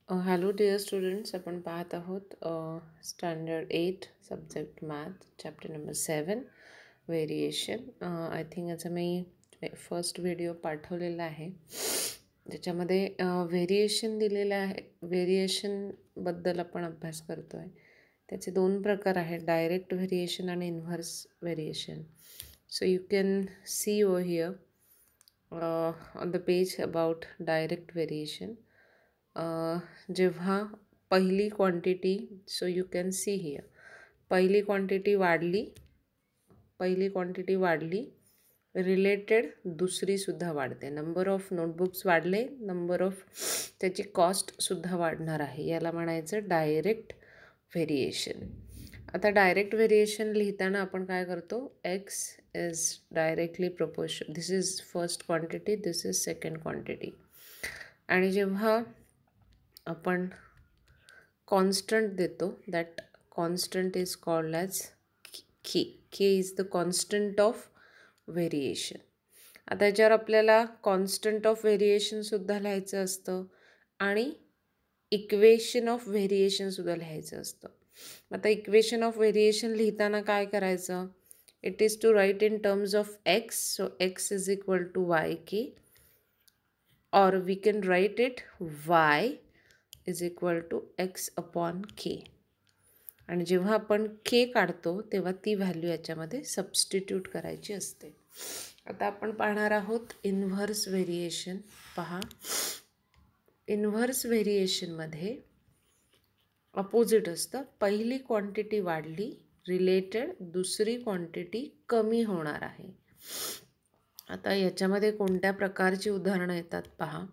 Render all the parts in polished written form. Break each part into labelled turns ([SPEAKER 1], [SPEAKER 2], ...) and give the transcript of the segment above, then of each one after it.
[SPEAKER 1] Hello dear students, आपण पाहत आहोत standard 8 subject math chapter number 7 variation. I think याचा मी फर्स्ट व्हिडिओ पाठवलेला आहे, ज्याच्यामध्ये व्हेरिएशन दिलेलं आहे. व्हेरिएशनबद्दल आपण अभ्यास करतो आहे. त्याचे दोन प्रकार आहेत, डायरेक्ट व्हेरिएशन आणि inverse variation. So you can C over here on the page about direct variation. जेव्हा पहिली quantity, so you can see here, पहिली क्वांटिटी वाढली, रिलेटेड दुसरीसुद्धा वाढते. नंबर ऑफ नोटबुक्स वाढले, नंबर ऑफ त्याची कॉस्टसुद्धा वाढणार आहे. याला म्हणायचं डायरेक्ट व्हेरिएशन. आता डायरेक्ट व्हेरिएशन लिहिताना आपण काय करतो, x is directly proportion, this is first quantity, this is second quantity. आणि जेव्हा आपण कॉन्स्टंट देतो, that constant is called as K is the constant of variation. आता याच्यावर आपल्याला कॉन्स्टंट ऑफ व्हेरिएशनसुद्धा लिहायचं असतं आणि इक्वेशन ऑफ व्हेरिएशनसुद्धा लिहायचं असतं. आता इक्वेशन ऑफ व्हेरिएशन लिहिताना काय करायचं, it is to write in terms of x. So x is equal to y k, or we can write it y is equal to x upon k. आणि जेव्हा आपण k काढतो तेव्हा ती value याच्यामध्ये सबस्टिट्यूट करायची असते. आता आपण पाहणार आहोत इन्व्हर्स व्हेरिएशन. पहा, इन्व्हर्स व्हेरिएशनमध्ये अपोजिट असतं. पहिली क्वांटिटी वाढली, रिलेटेड दुसरी क्वांटिटी कमी होणार आहे. आता याच्यामध्ये कोणत्या प्रकारची उदाहरणं येतात पहा.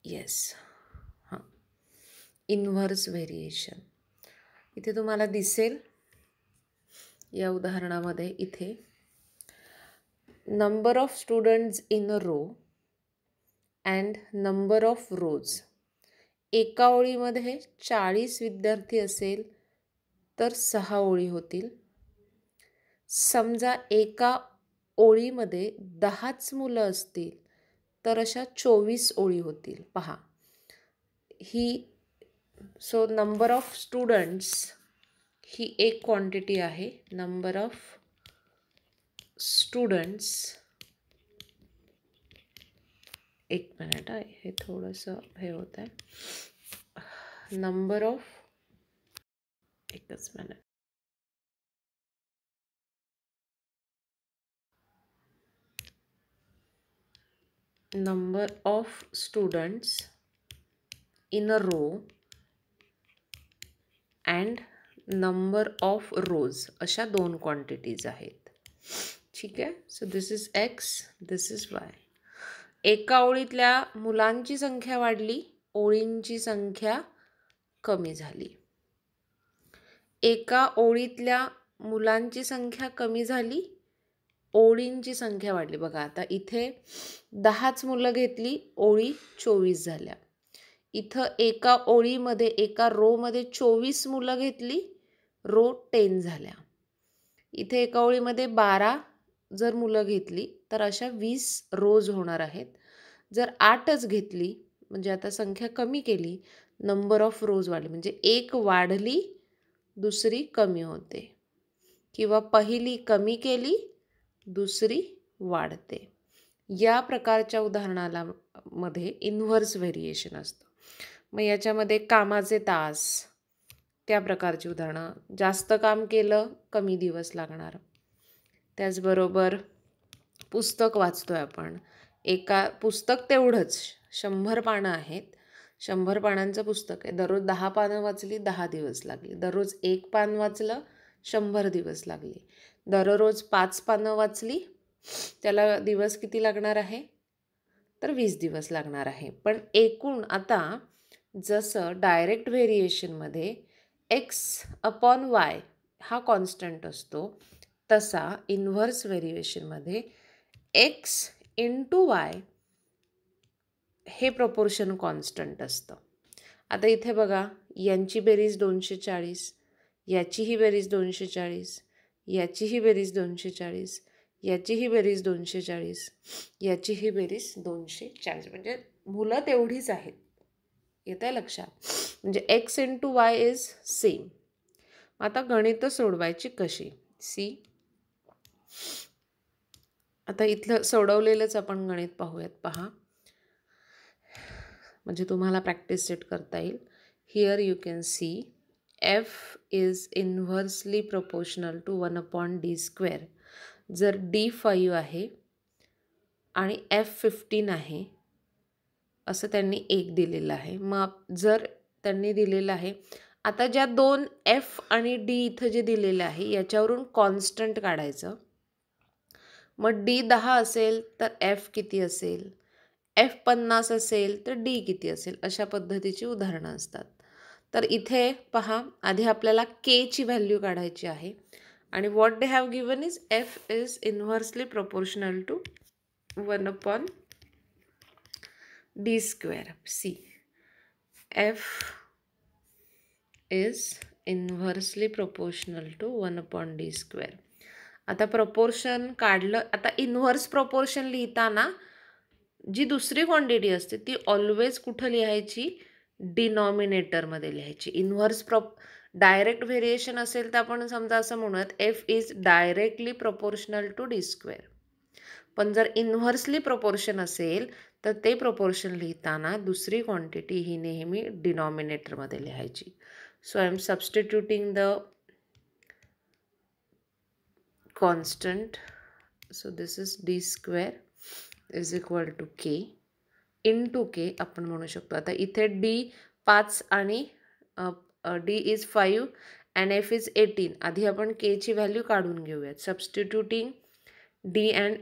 [SPEAKER 1] येस, हां, इन्व्हर्स व्हेरिएशन इथे तुम्हाला दिसेल. या उदाहरणामध्ये इथे number of students in a row and number of rows. एका ओळीमध्ये 40 विद्यार्थी असेल तर 6 ओळी होतील. समजा एका ओळीमध्ये 10च मुलं असतील तर अशा 24 ओळी होतील. पहा, ही सो नंबर ऑफ स्टुडंट्स ही एक क्वांटिटी आहे. नंबर ऑफ स्टुडंट्स, एक मिनिट आहे, हे थोडंसं हे होत आहे. नंबर ऑफ, एकच minute, number of students in a row and number of rows अशा दोन क्वांटिटीज आहेत. ठीक आहे. So this is x, this is why. एका ओळीतल्या मुलांची संख्या वाढली, ओळींची संख्या कमी झाली. एका ओळीतल्या मुलांची संख्या कमी झाली, ओळींची संख्या वाढली. बघा, आता इथे 10च मुलं घेतली, ओळी 24 झाल्या. इथं एका ओळीमध्ये, एका रोमध्ये 24 मुलं घेतली, रो 10 झाल्या. इथे एका ओळीमध्ये 12 जर मुलं घेतली तर अशा 20 रोज होणार आहेत. जर 8च घेतली, म्हणजे आता संख्या कमी केली, नंबर ऑफ रोज वाढली, म्हणजे एक वाढली दुसरी कमी होते, किंवा पहिली कमी केली दुसरी वाढते. या प्रकारच्या उदाहरणाला मध्ये इन्व्हर्स व्हेरिएशन असतं. मग याच्यामध्ये कामाचे तास, त्या प्रकारची उदाहरणं. जास्त काम केलं, कमी दिवस लागणार. त्याचबरोबर पुस्तक वाचतोय आपण, एका पुस्तक तेवढंच 100 पानं आहेत, 100 पानांचं पुस्तक आहे. दररोज 10 पानं वाचली, 10 दिवस लागले. दररोज 1 पान वाचलं, 100 दिवस लागले. दररोज 5 पानं वाचली, त्याला दिवस किती लागणार आहे, तर 20 दिवस लागणार आहे. पण एकूण आता जसं डायरेक्ट व्हेरिएशनमध्ये एक्स अपॉन वाय हा कॉन्स्टंट असतो, तसा इन्व्हर्स व्हेरिएशनमध्ये एक्स इंटू वाय हे प्रपोर्शन कॉन्स्टंट असतं. आता इथे बघा, यांची बेरीज 240, याचीही बेरीज 240, याचीही बेरीज 240, याचीही बेरीज 240, याचीही बेरीज 240. म्हणजे मुलं तेवढीच आहेत, येत आहे लक्षात. म्हणजे x into Y is same. आता गणित सोडवायची कशी. सी, आता इथलं सोडवलेलंच आपण गणित पाहूयात. पहा, म्हणजे तुम्हाला प्रॅक्टिस सेट करता येईल. Here you can see f is inversely proportional to 1/d². जर d 5 आहे आणि f 15 आहे असं त्यांनी एक दिलेलं आहे. मग जर त्यांनी दिलेलं आहे, आता ज्या दोन f आणि d इथं जे दिलेलं आहे याच्यावरून कॉन्स्टंट काढायचं. मग d 10 असेल तर f किती असेल, f 50 असेल तर d किती असेल, अशा पद्धतीची उदाहरणं असतात. तर इथे पहा, आधी आपल्याला k ची व्हॅल्यू काढायची आहे आणि what they have given is f is inversely proportional to 1/d². See, f is inversely proportional to 1/d². आता प्रपोर्शन काढलं. आता इन्व्हर्स प्रोपोर्शन लिहिताना जी दुसरी क्वांटिटी असते ती ऑलवेज कुठं लिहायची, डिनॉमिनेटरमध्ये लिहायची. इन्व्हर्स डायरेक्ट व्हेरिएशन असेल तर आपण समजा असं म्हणूयात f is directly proportional to d². पण जर इन्व्हर्सली प्रोपोर्शन असेल तर ते प्रोपोर्शन लिहिताना दुसरी क्वांटिटी ही नेहमी डिनॉमिनेटरमध्ये लिहायची. So I am substituting the constant. So this is d² is equal to k into k आपण म्हणू शकतो. आता इथे d 5 आणि d is 5 and f is 18. आधी आपण k ची व्हॅल्यू काढून घेऊयात. Substituting d and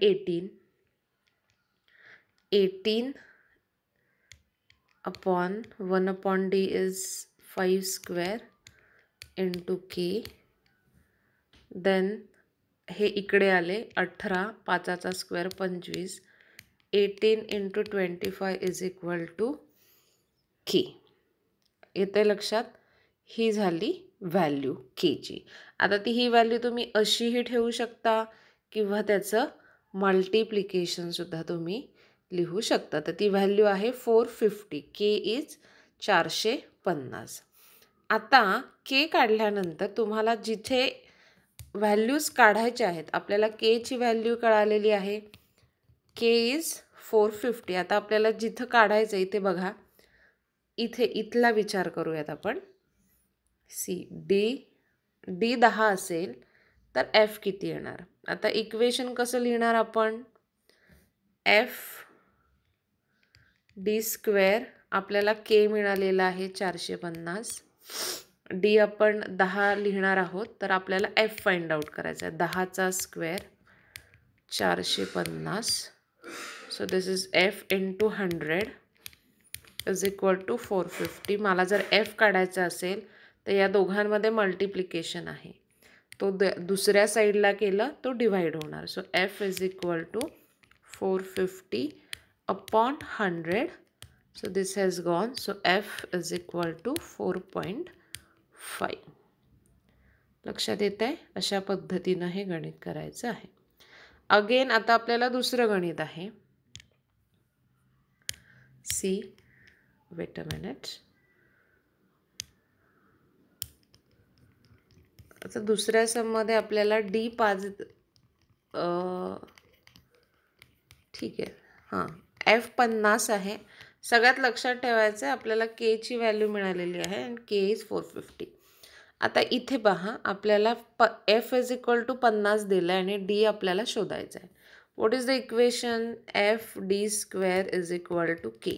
[SPEAKER 1] 18 upon 1/d is 5² into k. then हे इकडे आले 18, 5चा square 25, 18 into 25 is equal to k. येते लक्षात. ही झाली व्हॅल्यू k ची. आता ती ही व्हॅल्यू तुम्ही अशीही ठेवू शकता किंवा त्याचं मल्टिप्लिकेशनसुद्धा तुम्ही लिहू शकता. तर ती व्हॅल्यू आहे 450. k is 450. आता k काढल्यानंतर तुम्हाला जिथे व्हॅल्यूज काढायच्या आहेत, आपल्याला k ची व्हॅल्यू कळालेली आहे, k इज 450. आता आपल्याला जिथं काढायचं इथे बघा, इथे इथला विचार करूयात आपण. सी, d 10 असेल तर f किती येणार. आता इक्वेशन कसं लिहिणार आपण, f d² आपल्याला k मिळालेला आहे 450. d आपण 10 लिहिणार आहोत तर आपल्याला f फाइंड आउट करायचा आहे. 10चा square 450. So this is f into 100 is equal to 450. मला जर f काढायचा असेल तर या दोघांमध्ये मल्टिप्लिकेशन आहे, तो दुसऱ्या साईडला केलं तो डिवाइड होणार. So f is equal to 450 upon 100. So this has gone. So f is equal to 4.5. लक्षात येत आहे. अशा पद्धतीनं हे गणित करायचं आहे. अगेन आता आपल्याला दुसरं गणित आहे. See, wait a minute. आता दुसऱ्या सममध्ये आपल्याला d 5 ठीक आहे. हां, f 50 आहे. सगळ्यात लक्षात ठेवायचं आहे आपल्याला k ची व्हॅल्यू मिळालेली आहे आणि k इज 450. आता इथे पहा, आपल्याला f इज इक्वल टू 50 दिलं आहे आणि d आपल्याला शोधायचं आहे. What is the equation, f d² is equal to k.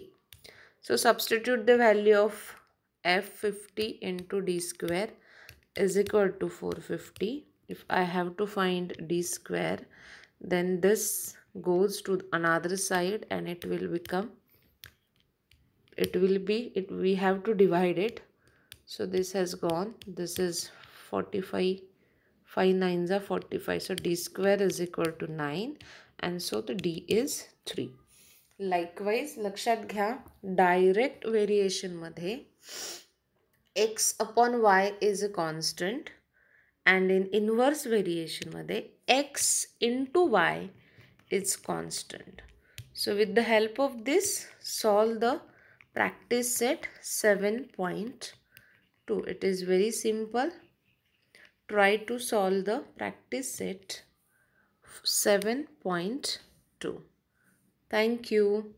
[SPEAKER 1] So substitute the value of f 50 into d² is equal to 450. If I have to find d², then this goes to another side and it will become, we have to divide it. So this has gone. This is 45. 5 9s are 45. So d² is equal to 9 and so the d is 3. Likewise, लक्षात घ्या, direct व्हेरिएशनमध्ये x upon y is a constant and in inverse variation मध्ये x into y is constant. So with the help of this, solve the practice set 7.2. It is very simple. Try to solve the practice set 7.2. Thank you.